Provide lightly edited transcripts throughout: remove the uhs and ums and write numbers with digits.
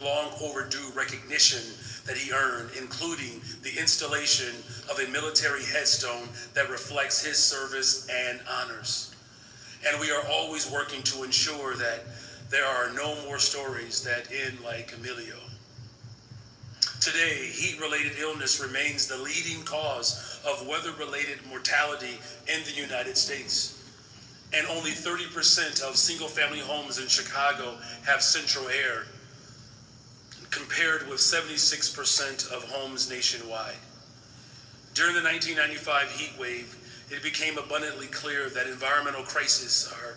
long overdue recognition that he earned, including the installation of a military headstone that reflects his service and honors. And we are always working to ensure that there are no more stories that end like Emilio. Today, heat-related illness remains the leading cause of weather-related mortality in the United States. And only 30% of single-family homes in Chicago have central air, compared with 76% of homes nationwide. During the 1995 heat wave, it became abundantly clear that environmental crises are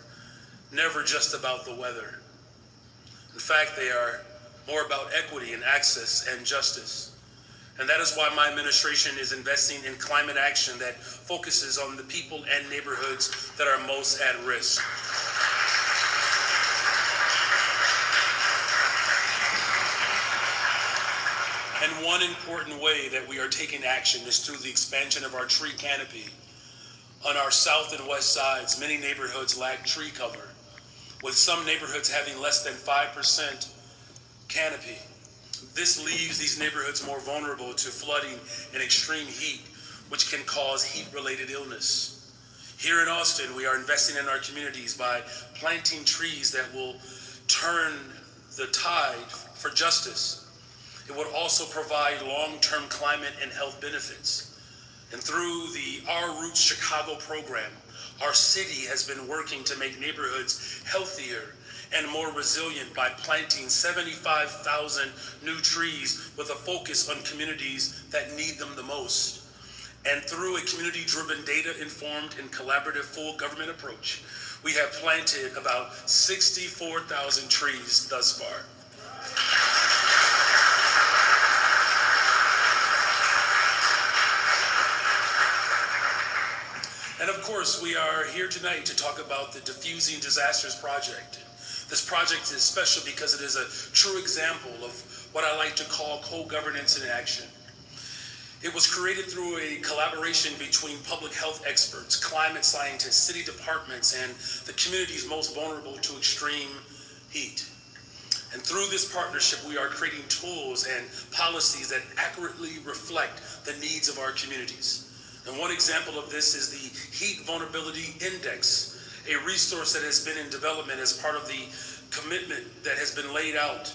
never just about the weather. In fact, they are more about equity and access and justice. And that is why my administration is investing in climate action that focuses on the people and neighborhoods that are most at risk. And one important way that we are taking action is through the expansion of our tree canopy. On our south and west sides, many neighborhoods lack tree cover, with some neighborhoods having less than 5% canopy. This leaves these neighborhoods more vulnerable to flooding and extreme heat, which can cause heat-related illness. Here in Austin, we are investing in our communities by planting trees that will turn the tide for justice. It would also provide long-term climate and health benefits. And through the Our Roots Chicago program, our city has been working to make neighborhoods healthier and more resilient by planting 75,000 new trees with a focus on communities that need them the most. And through a community-driven, data-informed, and collaborative full government approach, we have planted about 64,000 trees thus far. And of course, we are here tonight to talk about the Diffusing Disasters Project. This project is special because it is a true example of what I like to call co-governance in action. It was created through a collaboration between public health experts, climate scientists, city departments, and the communities most vulnerable to extreme heat. And through this partnership, we are creating tools and policies that accurately reflect the needs of our communities. And one example of this is the Heat Vulnerability Index, a resource that has been in development as part of the commitment that has been laid out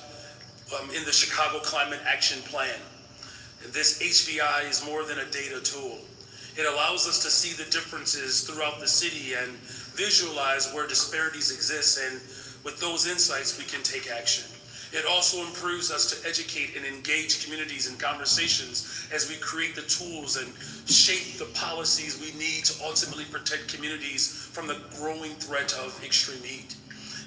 in the Chicago Climate Action Plan. And this HVI is more than a data tool. It allows us to see the differences throughout the city and visualize where disparities exist, and with those insights, we can take action. It also improves us to educate and engage communities in conversations as we create the tools and shape the policies we need to ultimately protect communities from the growing threat of extreme heat.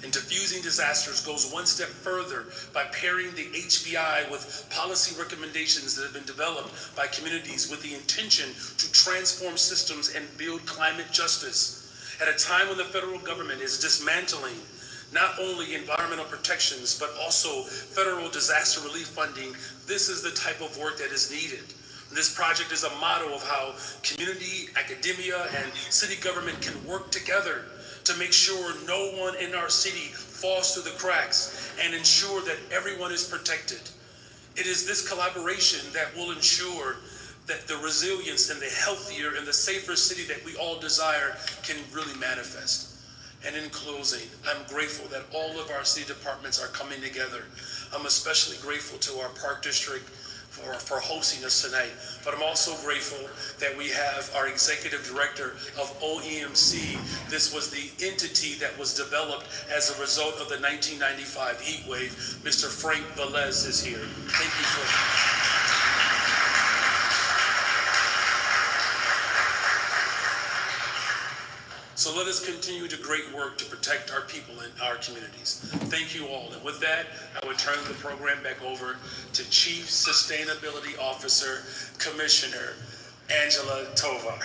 And Diffusing Disasters goes one step further by pairing the HVI with policy recommendations that have been developed by communities with the intention to transform systems and build climate justice. At a time when the federal government is dismantling not only environmental protections, but also federal disaster relief funding, this is the type of work that is needed. This project is a model of how community, academia, and city government can work together to make sure no one in our city falls through the cracks and ensure that everyone is protected. It is this collaboration that will ensure that the resilience and the healthier and the safer city that we all desire can really manifest. And in closing, I'm grateful that all of our city departments are coming together. I'm especially grateful to our Park District for hosting us tonight. But I'm also grateful that we have our Executive Director of OEMC. This was the entity that was developed as a result of the 1995 heat wave. Mr. Frank Velez is here. Thank you for So let us continue the great work to protect our people and our communities. Thank you all. And with that, I would turn the program back over to Chief Sustainability Officer, Commissioner Angela Tovar.